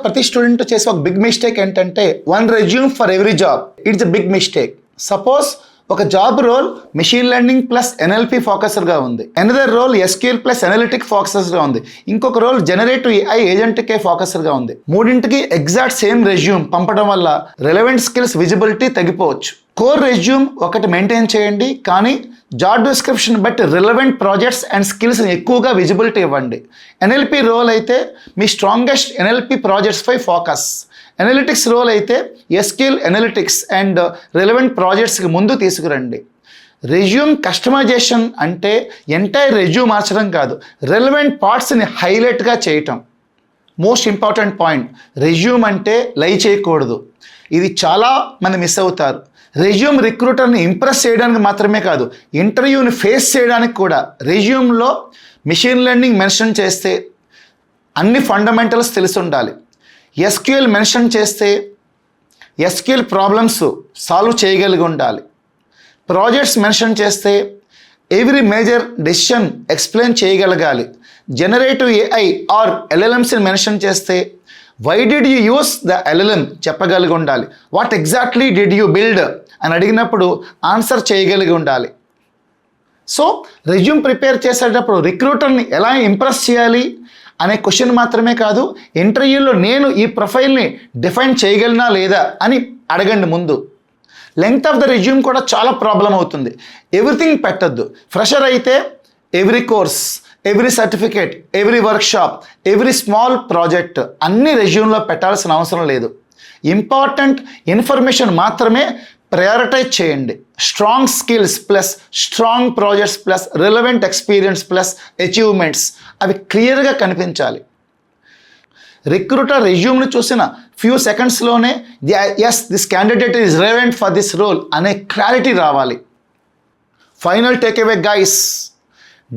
ప్రతి స్టూడెంట్ చేసే ఒక బిగ్ మిస్టేక్ ఏంటంటే one resume for every job. It's a big mistake. Suppose ఒక job role machine learning plus NLP ఫోకస్డ్గా ఉంది, another role SQL plus analytic ఫోకస్డ్గా ఉంది, ఇంకొక రోల్ జనరేటివ్ ఏఐ ఏజెంట్కే ఫోకస్డ్గా ఉంది. మూడింటికి ఎగ్జాక్ట్ సేమ్ రెజ్యూమ్ పంపడం వల్ల రిలవెంట్ స్కిల్స్ విజిబిలిటీ తగ్గిపోవచ్చు. కోర్ రెజ్యూమ్ ఒకటి మెయింటైన్ చేయండి, కానీ జాబ్ డిస్క్రిప్షన్ బట్టి రిలవెంట్ ప్రాజెక్ట్స్ అండ్ స్కిల్స్ని ఎక్కువగా విజిబిలిటీ ఇవ్వండి. ఎన్ఎల్పి రోల్ అయితే మీ స్ట్రాంగెస్ట్ ఎన్ఎల్పి ప్రాజెక్ట్స్ పై ఫోకస్, అనలిటిక్స్ రోల్ అయితే ఎస్క్యూఎల్ అనలిటిక్స్ అండ్ రిలవెంట్ ప్రాజెక్ట్స్కి ముందు తీసుకురండి. రెజ్యూమ్ కస్టమైజేషన్ అంటే ఎంటైర్ రెజ్యూమ్ మార్చడం కాదు, రిలవెంట్ పార్ట్స్ని హైలైట్గా చేయటం. మోస్ట్ ఇంపార్టెంట్ పాయింట్, రెజ్యూమ్ అంటే లై చేయకూడదు. ఇది చాలా మంది మిస్ అవుతారు. రెజ్యూమ్ రిక్రూటర్ని ఇంప్రెస్ చేయడానికి మాత్రమే కాదు, ఇంటర్వ్యూని ఫేస్ చేయడానికి కూడా. రెజ్యూమ్లో మెషిన్ లెర్నింగ్ మెన్షన్ చేస్తే అన్ని ఫండమెంటల్స్ తెలిసి ఉండాలి. ఎస్క్యూఎల్ మెన్షన్ చేస్తే ఎస్క్యూఎల్ ప్రాబ్లమ్స్ సాల్వ్ చేయగలిగి ఉండాలి. ప్రాజెక్ట్స్ మెన్షన్ చేస్తే ఎవ్రీ మేజర్ డెసిషన్ ఎక్స్ప్లెయిన్ చేయగలగాలి. జనరేటివ్ ఏఐ ఆర్ ఎల్ఎల్ఎంస్ని మెన్షన్ చేస్తే why did you use the LLM చెప్పగలిగి ఉండాలి. What exactly did you build అని అడిగినప్పుడు ఆన్సర్ చేయగలిగి ఉండాలి. సో రెజ్యూమ్ ప్రిపేర్ చేసేటప్పుడు రిక్రూటర్ని ఎలా ఇంప్రెస్ చేయాలి అనే క్వశ్చన్ మాత్రమే కాదు, ఇంటర్వ్యూలో నేను ఈ ప్రొఫైల్ని డిఫైన్ చేయగలనా లేదా అని అడగండి ముందు. లెంగ్త్ ఆఫ్ ద రెజ్యూమ్ కూడా చాలా ప్రాబ్లం అవుతుంది. ఎవ్రీథింగ్ పెట్టద్దు. ఫ్రెషర్ అయితే every course, every certificate, every workshop, every small project అన్ని రెజ్యూమ్లో పెట్టాల్సిన అవసరం లేదు. ఇంపార్టెంట్ ఇన్ఫర్మేషన్ మాత్రమే ప్రయారిటైజ్ చేయండి. Strong skills plus strong projects plus relevant experience plus achievements అవి క్లియర్గా కనిపించాలి. రిక్రూటర్ రెజ్యూమ్ని చూసిన ఫ్యూ సెకండ్స్లోనే yes this candidate is relevant for this role అనే క్లారిటీ రావాలి. Final takeaway guys,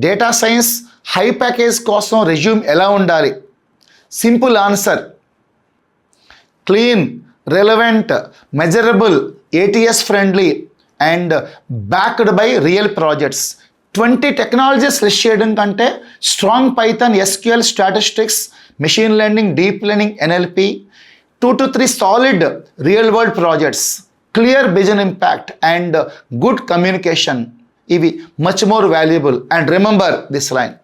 data science high package కోసం రెజ్యూమ్ ఎలా ఉండాలి? Simple answer, clean, relevant, measurable, ATS friendly and backed by real projects. 20 technologies list చేయడం కంటే strong Python, SQL, statistics, machine learning, deep learning, NLP, 2 to 3 solid real world projects, clear vision impact and good communication ఇవి much more valuable. And remember this line,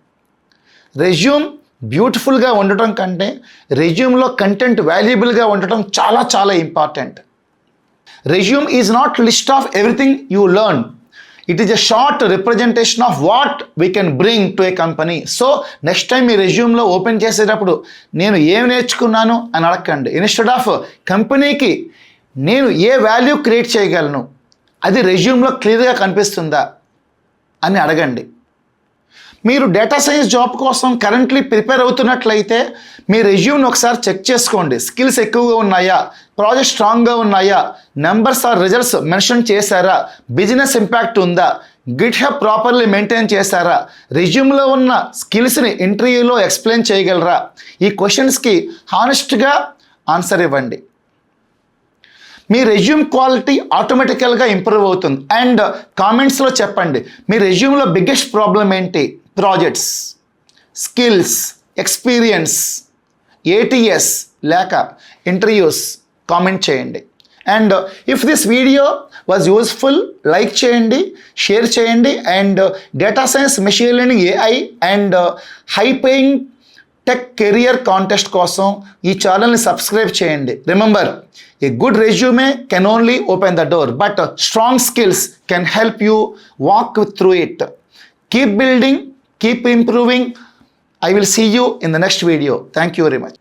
resume బ్యూటిఫుల్గా ఉండటం కంటే రెజ్యూమ్లో content వాల్యుబుల్గా ఉండటం చాలా చాలా important. Resume is not list of everything you learn, it is a short representation of what we can bring to a company. So next time me రెజ్యూమ్లో open చేసేటప్పుడు నేను ఏం నేర్చుకున్నాను అని అడగండి. ఇన్స్టెడ్ ఆఫ్ కంపెనీకి నేను ఏ వాల్యూ క్రియేట్ చేయగలను అది రెజ్యూమ్లో క్లియర్గా కనిపిస్తుందా అని అడగండి. మీరు డేటా సైన్స్ జాబ్ కోసం కరెంట్లీ ప్రిపేర్ అవుతున్నట్లయితే మీ రెజ్యూమ్ని ఒకసారి చెక్ చేసుకోండి. స్కిల్స్ ఎక్కువగా ఉన్నాయా, ప్రాజెక్ట్ స్ట్రాంగ్గా ఉన్నాయా, నెంబర్స్ ఆర్ రిజల్ట్స్ మెన్షన్ చేశారా, బిజినెస్ ఇంపాక్ట్ ఉందా, గిట్హబ్ ప్రాపర్లీ మెయింటైన్ చేశారా, రెజ్యూమ్లో ఉన్న స్కిల్స్ని ఇంటర్వ్యూలో ఎక్స్ప్లెయిన్ చేయగలరా. ఈ క్వశ్చన్స్కి హానెస్ట్గా ఆన్సర్ ఇవ్వండి. మీ రెజ్యూమ్ క్వాలిటీ ఆటోమేటికల్గా ఇంప్రూవ్ అవుతుంది. అండ్ కామెంట్స్లో చెప్పండి మీ రెజ్యూమ్లో బిగ్గెస్ట్ ప్రాబ్లం ఏంటి. ప్రాజెక్ట్స్, స్కిల్స్, ఎక్స్పీరియన్స్, ATS లేక ఇంటర్వ్యూస్ కామెంట్ చేయండి. And if this video was useful like చేయండి, షేర్ చేయండి. And data science, machine learning, AI and high paying tech career contest కోసం ఈ ఛానల్ని సబ్స్క్రైబ్ చేయండి. Remember, a good resume can only open the door, but strong skills can help you walk through it. Keep building, keep improving. I will see you in the next video. Thank you very much.